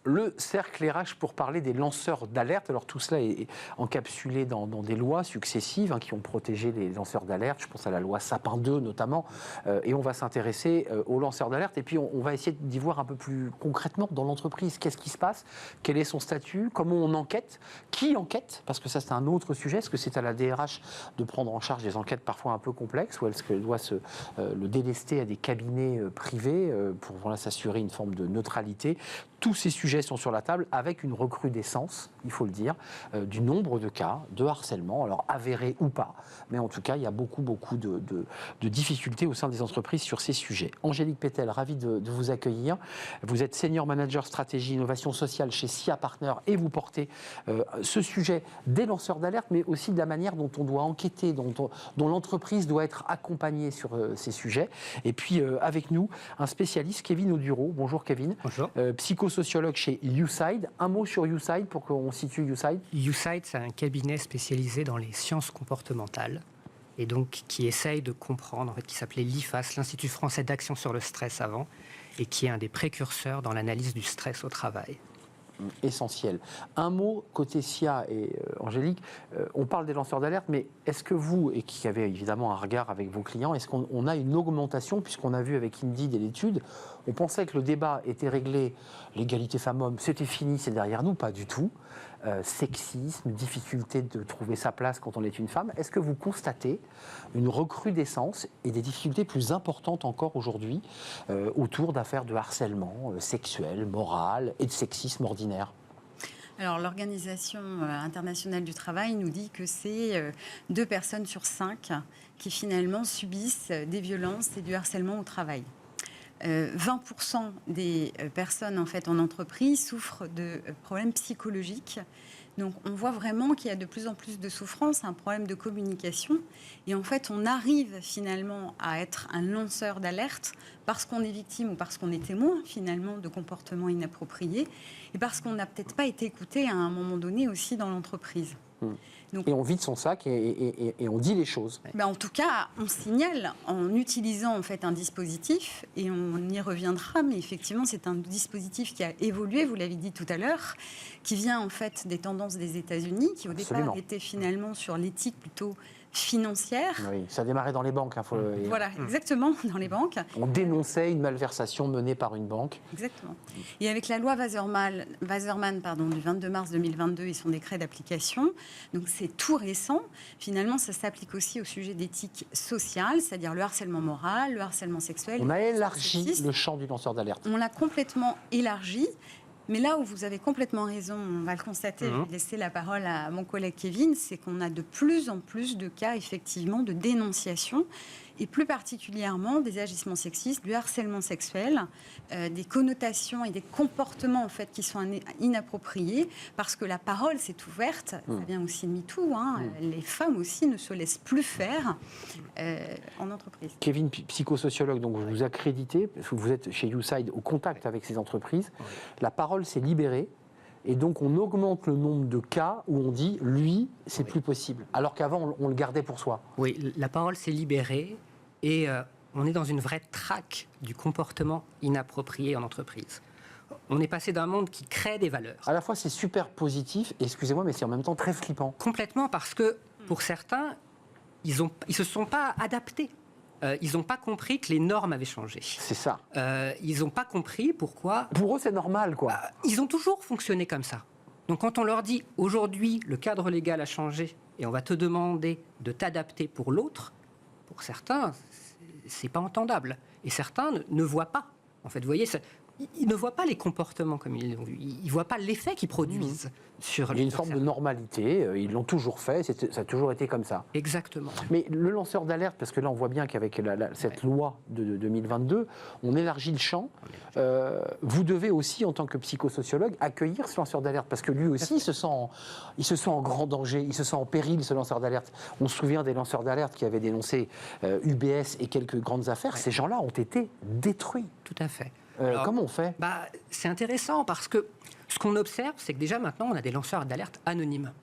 le cercle RH pour parler des lanceurs d'alerte. Alors tout cela est encapsulé dans des lois successives qui ont protégé les lanceurs d'alerte. Je pense à la loi Sapin 2 notamment. Et on va s'intéresser aux lanceurs d'alerte. Et puis on va essayer d'y voir un peu plus concrètement dans l'entreprise. Qu'est-ce qui se passe? Quel est son statut? Comment on enquête? Qui enquête? Parce que ça c'est un autre sujet. Est-ce que c'est à la DRH de prendre en charge des enquêtes parfois un peu complexes, ou est-ce qu'elle doit le délester à des cabinets privés pour s'assurer une forme de neutralité? Tous ces sujets sont sur la table avec une recrudescence, il faut le dire, du nombre de cas de harcèlement, alors avérés ou pas. Mais en tout cas, il y a beaucoup de difficultés au sein des entreprises sur ces sujets. Angélique Pétel, ravie de vous accueillir. Vous êtes senior manager stratégie innovation sociale chez SIA Partners et vous portez ce sujet des lanceurs d'alerte, mais aussi de la manière dont on doit enquêter, dont l'entreprise doit être accompagnée sur ces sujets. Et puis avec nous, un spécialiste, Kevin Audureau. Bonjour Kevin. Bonjour. Psychosociologue chez YouSide. Un mot sur YouSide pour qu'on situe YouSide. YouSide, c'est un cabinet spécialisé dans les sciences comportementales et donc qui essaye de comprendre, qui s'appelait l'IFAS, l'Institut français d'action sur le stress avant, et qui est un des précurseurs dans l'analyse du stress au travail. Essentiel. Un mot côté SIA et Angélique, on parle des lanceurs d'alerte, mais est-ce que vous, et qui avez évidemment un regard avec vos clients, est-ce qu'on a une augmentation, puisqu'on a vu avec Indeed et l'étude, on pensait que le débat était réglé, l'égalité femmes-hommes, c'était fini, c'est derrière nous, pas du tout. Sexisme, difficulté de trouver sa place quand on est une femme. Est-ce que vous constatez une recrudescence et des difficultés plus importantes encore aujourd'hui autour d'affaires de harcèlement sexuel, moral et de sexisme ordinaire? Alors, l'Organisation internationale du travail nous dit que c'est 2 personnes sur 5 qui finalement subissent des violences et du harcèlement au travail. 20% des personnes en entreprise souffrent de problèmes psychologiques. Donc on voit vraiment qu'il y a de plus en plus de souffrance, un problème de communication. Et en fait, on arrive finalement à être un lanceur d'alerte parce qu'on est victime ou parce qu'on est témoin finalement de comportements inappropriés et parce qu'on n'a peut-être pas été écouté à un moment donné aussi dans l'entreprise. Donc, et on vide son sac et on dit les choses. Ben en tout cas, on signale en utilisant en fait un dispositif, et on y reviendra, mais effectivement, c'est un dispositif qui a évolué, vous l'avez dit tout à l'heure, qui vient en fait des tendances des États-Unis, qui au départ était finalement sur l'éthique plutôt financière. Oui, ça a démarré dans les banques. Voilà, exactement, dans les banques. On dénonçait une malversation menée par une banque. Exactement. Et avec la loi Wasserman du 22 mars 2022 et son décret d'application, donc c'est tout récent, finalement ça s'applique aussi au sujet d'éthique sociale, c'est-à-dire le harcèlement moral, le harcèlement sexuel. On a élargi le champ du lanceur d'alerte. On l'a complètement élargi. Mais là où vous avez complètement raison, on va le constater, je vais laisser la parole à mon collègue Kevin, c'est qu'on a de plus en plus de cas, effectivement, de dénonciation, et plus particulièrement des agissements sexistes, du harcèlement sexuel, des connotations et des comportements, en fait, qui sont inappropriés, parce que la parole s'est ouverte, ça vient aussi de MeToo, les femmes aussi ne se laissent plus faire en entreprise. Kevin, psychosociologue, donc vous vous accréditez, parce que vous êtes chez YouSide au contact avec ces entreprises, la parole s'est libérée, et donc on augmente le nombre de cas où on dit, lui, c'est plus possible, alors qu'avant on le gardait pour soi. Oui, la parole s'est libérée, et on est dans une vraie traque du comportement inapproprié en entreprise. On est passé d'un monde qui crée des valeurs. À la fois c'est super positif, et excusez-moi, mais c'est en même temps très flippant. Complètement, parce que pour certains, ils se sont pas adaptés. Ils n'ont pas compris que les normes avaient changé. C'est ça. Ils n'ont pas compris pourquoi... Pour eux, c'est normal, quoi. Ils ont toujours fonctionné comme ça. Donc quand on leur dit, aujourd'hui, le cadre légal a changé et on va te demander de t'adapter pour l'autre, pour certains, c'est pas entendable. Et certains ne voient pas. En fait, vous voyez, ils ne voient pas les comportements comme ils l'ont vu. Ils ne voient pas l'effet qu'ils produisent sur... Il y a une forme de normalité, ils l'ont toujours fait, ça a toujours été comme ça. Exactement. Mais le lanceur d'alerte, parce que là on voit bien qu'avec cette loi de 2022, on élargit le champ. Vous devez aussi, en tant que psychosociologue, accueillir ce lanceur d'alerte, parce que lui aussi, il se sent en grand danger, il se sent en péril, ce lanceur d'alerte. On se souvient des lanceurs d'alerte qui avaient dénoncé UBS et quelques grandes affaires. Ces gens-là ont été détruits. Tout à fait. Alors, comment on fait ? C'est intéressant parce que ce qu'on observe, c'est que déjà maintenant, on a des lanceurs d'alerte anonymes.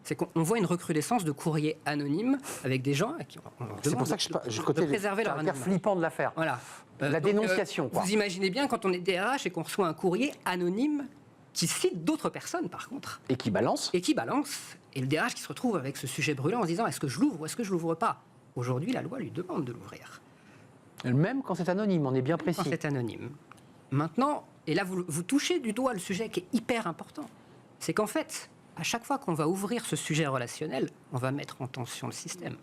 C'est qu'on voit une recrudescence de courriers anonymes avec des gens à qui on leur demande c'est pour ça que je côté de préserver leur anonymat. Flippant de l'affaire. Voilà. La dénonciation. Quoi. Vous imaginez bien quand on est DRH et qu'on reçoit un courrier anonyme qui cite d'autres personnes, par contre. Et qui balance. Et qui balance. Et le DRH qui se retrouve avec ce sujet brûlant en se disant, est-ce que je l'ouvre ou est-ce que je l'ouvre pas? Aujourd'hui, la loi lui demande de l'ouvrir. Même quand c'est anonyme, on est bien précis. Quand c'est anonyme. Maintenant, et là, vous touchez du doigt le sujet qui est hyper important. C'est qu'en fait, à chaque fois qu'on va ouvrir ce sujet relationnel, on va mettre en tension le système.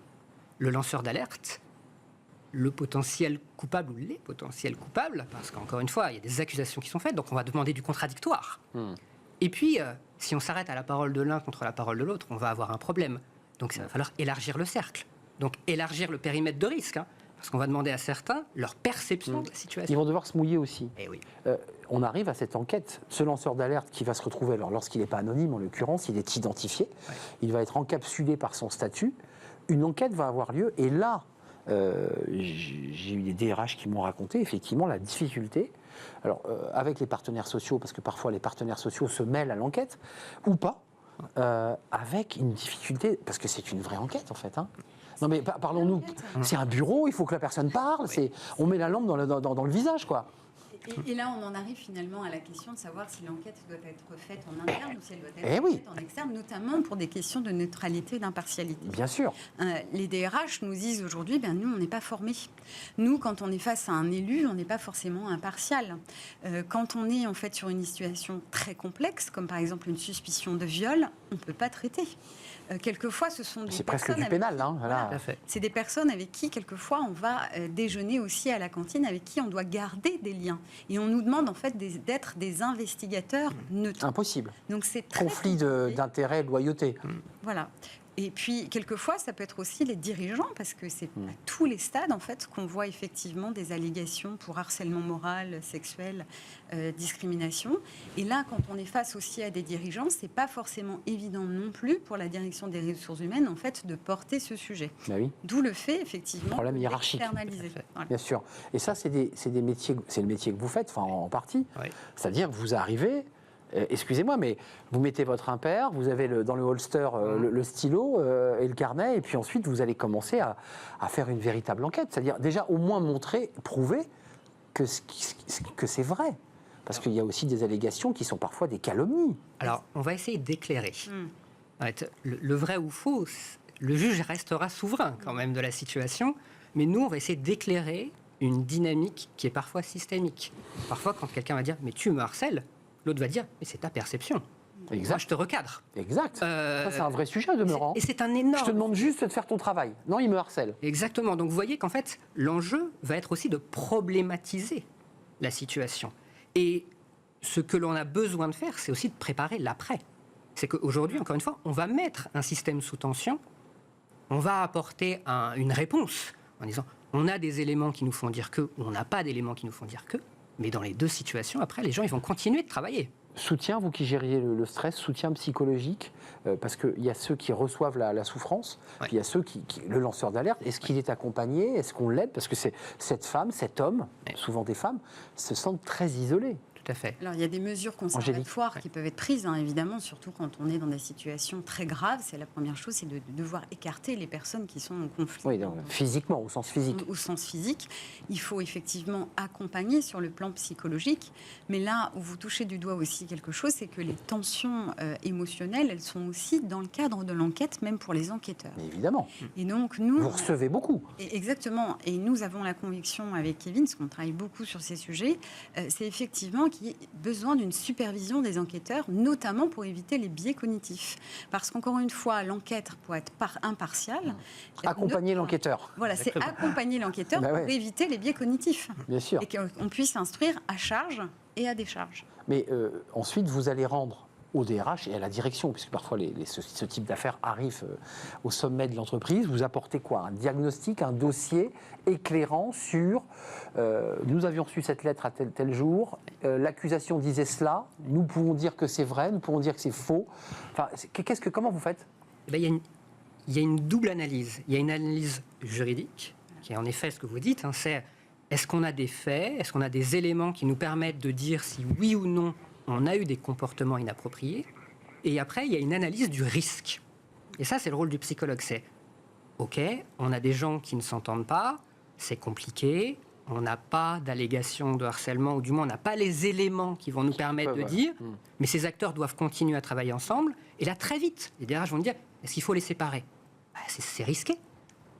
Le lanceur d'alerte, le potentiel coupable ou les potentiels coupables, parce qu'encore une fois, il y a des accusations qui sont faites, donc on va demander du contradictoire. Et puis, si on s'arrête à la parole de l'un contre la parole de l'autre, on va avoir un problème. Donc, il va falloir élargir le cercle. Donc, élargir le périmètre de risque, hein, parce qu'on va demander à certains leur perception de la situation. Ils vont devoir se mouiller aussi. Eh oui. On arrive à cette enquête. Ce lanceur d'alerte qui va se retrouver, alors lorsqu'il n'est pas anonyme en l'occurrence, il est identifié, il va être encapsulé par son statut. Une enquête va avoir lieu et là, j'ai eu des DRH qui m'ont raconté effectivement la difficulté. Alors, avec les partenaires sociaux, parce que parfois les partenaires sociaux se mêlent à l'enquête, ou pas, avec une difficulté, parce que c'est une vraie enquête en fait. Hein. Non mais parlons-nous, c'est un bureau, il faut que la personne parle, on met la lampe dans le visage quoi. Et là, on en arrive finalement à la question de savoir si l'enquête doit être faite en interne ou si elle doit être faite en externe, notamment pour des questions de neutralité et d'impartialité. Bien sûr. Les DRH nous disent aujourd'hui, nous, on n'est pas formés. Nous, quand on est face à un élu, on n'est pas forcément impartial. Quand on est en fait sur une situation très complexe, comme par exemple une suspicion de viol, on ne peut pas traiter. Quelquefois, ce sont des c'est personnes... presque du pénal, hein, voilà. C'est des personnes avec qui, quelquefois, on va déjeuner aussi à la cantine, avec qui on doit garder des liens. Et on nous demande, en fait, d'être des investigateurs neutres. Impossible. Donc, c'est très conflit d'intérêt, de loyauté. Voilà. Et puis, quelquefois, ça peut être aussi les dirigeants, parce que c'est à tous les stades, en fait, qu'on voit effectivement des allégations pour harcèlement moral, sexuel, discrimination. Et là, quand on est face aussi à des dirigeants, c'est pas forcément évident non plus pour la direction des ressources humaines, en fait, de porter ce sujet. Bah oui. D'où le fait, effectivement, problème hiérarchique. Voilà. Bien sûr. Et ça, c'est des métiers, c'est le métier que vous faites, enfin, en partie. Oui. C'est-à-dire que vous arrivez... excusez-moi, mais vous mettez votre impair, vous avez dans le holster le stylo et le carnet, et puis ensuite vous allez commencer à faire une véritable enquête. C'est-à-dire déjà au moins montrer, prouver que c'est vrai. Parce qu'il y a aussi des allégations qui sont parfois des calomnies. Alors, on va essayer d'éclairer. Le vrai ou faux, le juge restera souverain quand même de la situation, mais nous, on va essayer d'éclairer une dynamique qui est parfois systémique. Parfois, quand quelqu'un va dire « mais tu me harcèles », l'autre va dire, mais c'est ta perception. Exact. Moi, je te recadre. Exact. Ça, c'est un vrai sujet, demeurant. Et c'est un énorme... Je te demande juste de faire ton travail. Non, il me harcèle. Exactement. Donc, vous voyez qu'en fait, l'enjeu va être aussi de problématiser la situation. Et ce que l'on a besoin de faire, c'est aussi de préparer l'après. C'est qu'aujourd'hui, encore une fois, on va mettre un système sous tension, on va apporter une réponse en disant, on a des éléments qui nous font dire que, ou on n'a pas d'éléments qui nous font dire que. Mais dans les deux situations, après, les gens, ils vont continuer de travailler. Soutien, vous qui gériez le stress, soutien psychologique, parce qu'il y a ceux qui reçoivent la souffrance, puis il y a ceux le lanceur d'alerte. Est-ce qu'il est accompagné? Est-ce qu'on l'aide? Parce que cette femme, cet homme, souvent des femmes, se sentent très isolés. Tout à fait. Alors, il y a des mesures conservatoires qui peuvent être prises, évidemment, surtout quand on est dans des situations très graves. C'est la première chose, c'est de devoir écarter les personnes qui sont en conflit. Oui, donc, physiquement, au sens physique. Au sens physique. Il faut effectivement accompagner sur le plan psychologique. Mais là où vous touchez du doigt aussi quelque chose, c'est que les tensions émotionnelles, elles sont aussi dans le cadre de l'enquête, même pour les enquêteurs. Mais évidemment. Et donc, nous... Vous recevez beaucoup. Exactement. Et nous avons la conviction avec Kevin, parce qu'on travaille beaucoup sur ces sujets, c'est effectivement qu'il y a besoin d'une supervision des enquêteurs, notamment pour éviter les biais cognitifs. Parce qu'encore une fois, l'enquête, pour être impartiale... Accompagner l'enquêteur. Voilà, c'est accompagner l'enquêteur pour éviter les biais cognitifs. Bien sûr. Et qu'on puisse instruire à charge et à décharge. Mais ensuite, vous allez rendre au DRH et à la direction, puisque parfois ce type d'affaires arrive au sommet de l'entreprise, vous apportez quoi? Un diagnostic, un dossier éclairant sur nous avions reçu cette lettre à tel jour, l'accusation disait cela, nous pouvons dire que c'est vrai, nous pouvons dire que c'est faux. Enfin, comment vous faites? Il y a une double analyse. Il y a une analyse juridique, qui est en effet ce que vous dites, c'est est-ce qu'on a des faits, est-ce qu'on a des éléments qui nous permettent de dire si oui ou non on a eu des comportements inappropriés. Et après, il y a une analyse du risque. Et ça, c'est le rôle du psychologue. C'est, OK, on a des gens qui ne s'entendent pas, c'est compliqué, on n'a pas d'allégation de harcèlement, ou du moins on n'a pas les éléments qui vont nous permettre de dire, mais ces acteurs doivent continuer à travailler ensemble. Et là, très vite, les DRH vont dire, est-ce qu'il faut les séparer? C'est risqué.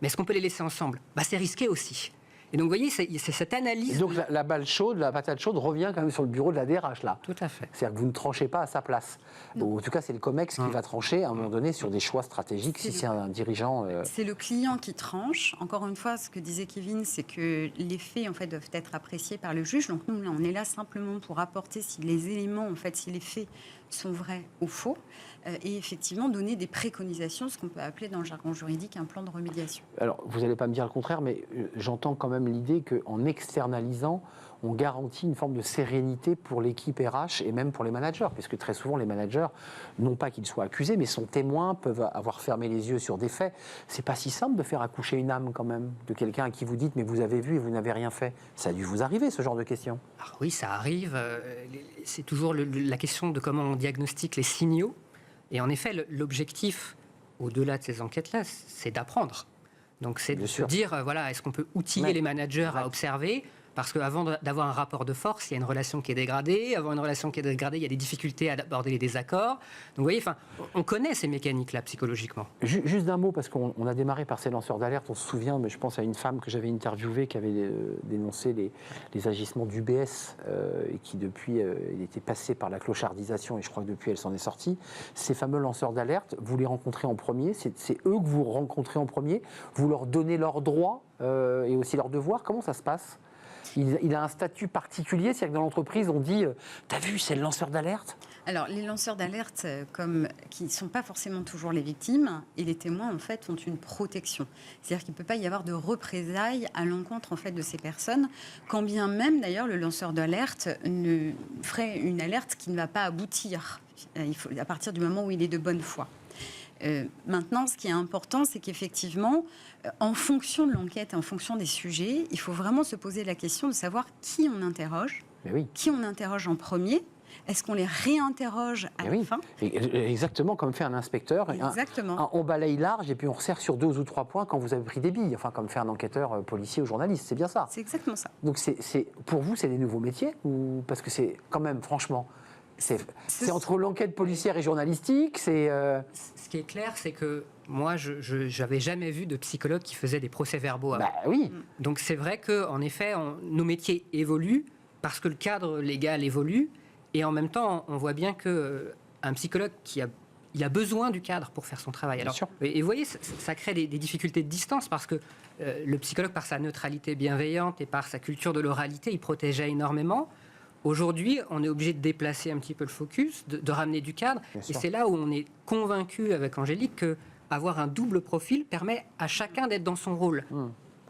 Mais est-ce qu'on peut les laisser ensemble? C'est risqué aussi. Et donc, vous voyez, c'est cette analyse... Et donc, la balle chaude, la patate chaude revient quand même sur le bureau de la DRH, là. Tout à fait. C'est-à-dire que vous ne tranchez pas à sa place. Ou en tout cas, c'est le COMEX qui va trancher à un moment donné sur des choix stratégiques si c'est un dirigeant... C'est le client qui tranche. Encore une fois, ce que disait Kevin, c'est que les faits, en fait, doivent être appréciés par le juge. Donc, nous, là, on est là simplement pour apporter si les éléments, en fait, si les faits sont vrais ou faux, et effectivement donner des préconisations, ce qu'on peut appeler dans le jargon juridique un plan de remédiation. Alors, vous n'allez pas me dire le contraire, mais j'entends quand même l'idée qu'en externalisant, on garantit une forme de sérénité pour l'équipe RH et même pour les managers, puisque très souvent les managers, non pas qu'ils soient accusés, mais sont témoins, peuvent avoir fermé les yeux sur des faits. C'est pas si simple de faire accoucher une âme quand même, de quelqu'un à qui vous dites mais vous avez vu et vous n'avez rien fait. Ça a dû vous arriver ce genre de questions. Alors oui, ça arrive. C'est toujours la question de comment on diagnostique les signaux. Et en effet, l'objectif, au-delà de ces enquêtes-là, c'est d'apprendre. Donc c'est de se dire, voilà, est-ce qu'on peut outiller les managers à observer? Parce qu'avant d'avoir un rapport de force, il y a une relation qui est dégradée. Avant une relation qui est dégradée, il y a des difficultés à aborder les désaccords. Donc vous voyez, on connaît ces mécaniques-là psychologiquement. Juste d'un mot, parce qu'on a démarré par ces lanceurs d'alerte. On se souvient, mais je pense à une femme que j'avais interviewée qui avait dénoncé les agissements d'UBS et qui depuis, il était passé par la clochardisation et je crois que depuis, elle s'en est sortie. Ces fameux lanceurs d'alerte, vous les rencontrez en premier. C'est eux que vous rencontrez en premier. Vous leur donnez leurs droits et aussi leurs devoirs. Comment ça se passe ? Il a un statut particulier, c'est-à-dire que dans l'entreprise, on dit « T'as vu, c'est le lanceur d'alerte » ? Alors, les lanceurs d'alerte, qui ne sont pas forcément toujours les victimes, et les témoins, en fait, ont une protection. C'est-à-dire qu'il ne peut pas y avoir de représailles à l'encontre, en fait, de ces personnes, quand bien même, d'ailleurs, le lanceur d'alerte ne ferait une alerte qui ne va pas aboutir à partir du moment où il est de bonne foi. Maintenant, ce qui est important, c'est qu'effectivement, en fonction de l'enquête, en fonction des sujets, il faut vraiment se poser la question de savoir qui on interroge, qui on interroge en premier. Est-ce qu'on les réinterroge à la fin ? Exactement comme fait un inspecteur. Exactement. On balaye large et puis on resserre sur 2 ou 3 points quand vous avez pris des billes, enfin comme fait un enquêteur policier ou journaliste, c'est bien ça. C'est exactement ça. Donc pour vous, c'est des nouveaux métiers ou parce que c'est quand même, franchement... C'est entre l'enquête policière et journalistique, Ce qui est clair, c'est que moi, je n'avais jamais vu de psychologue qui faisait des procès-verbaux avant. Oui. Donc c'est vrai qu'en effet, nos métiers évoluent parce que le cadre légal évolue. Et en même temps, on voit bien qu'un psychologue il a besoin du cadre pour faire son travail. Alors, et vous voyez, ça crée des difficultés de distance parce que le psychologue, par sa neutralité bienveillante et par sa culture de l'oralité, il protégeait énormément. Aujourd'hui, on est obligé de déplacer un petit peu le focus, de ramener du cadre. Et c'est là où on est convaincu avec Angélique qu'avoir un double profil permet à chacun d'être dans son rôle.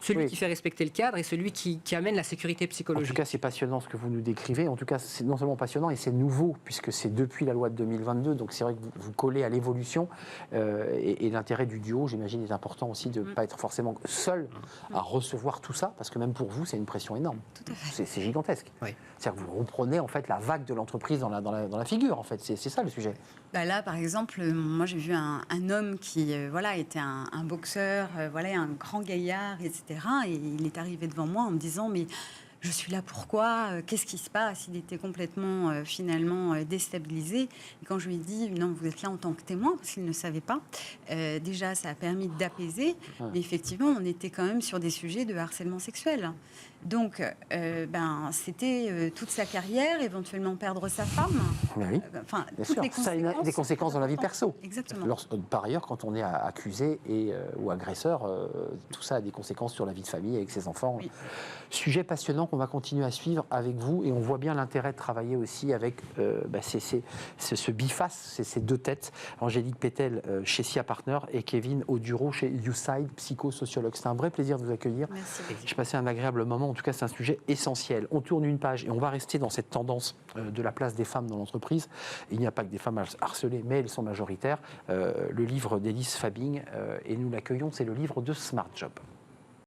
Celui qui fait respecter le cadre et celui qui amène la sécurité psychologique. En tout cas, c'est passionnant ce que vous nous décrivez. En tout cas, c'est non seulement passionnant, et c'est nouveau, puisque c'est depuis la loi de 2022. Donc c'est vrai que vous collez à l'évolution. Et l'intérêt du duo, j'imagine, est important aussi de ne pas être forcément seul à recevoir tout ça, parce que même pour vous, c'est une pression énorme. Tout à fait. C'est gigantesque. C'est-à-dire que vous reprenez en fait la vague de l'entreprise dans la figure, en fait. C'est ça le sujet. Là, par exemple, moi j'ai vu un homme qui était un boxeur, un grand gaillard, etc. Et il est arrivé devant moi en me disant « mais je suis là pourquoi ? Qu'est-ce qui se passe ?» Il était complètement finalement déstabilisé. Et quand je lui ai dit « non, vous êtes là en tant que témoin » parce qu'il ne savait pas, déjà ça a permis d'apaiser. Mais effectivement, on était quand même sur des sujets de harcèlement sexuel. Donc, c'était toute sa carrière, éventuellement perdre sa femme. Bien sûr. Ça a des conséquences dans la vie perso. Exactement. Par ailleurs, quand on est accusé ou agresseur, tout ça a des conséquences sur la vie de famille avec ses enfants. Sujet passionnant qu'on va continuer à suivre avec vous et on voit bien l'intérêt de travailler aussi avec ce biface, ces 2 têtes. Angélique Pétel chez SIA Partner et Kevin Audureau chez YouSide, psychosociologue. C'était un vrai plaisir de vous accueillir. Merci. J'ai passé un agréable moment. En tout cas, c'est un sujet essentiel. On tourne une page et on va rester dans cette tendance de la place des femmes dans l'entreprise. Il n'y a pas que des femmes harcelées, mais elles sont majoritaires. Le livre d'Élise Fabing, et nous l'accueillons, c'est le livre de Smart Job.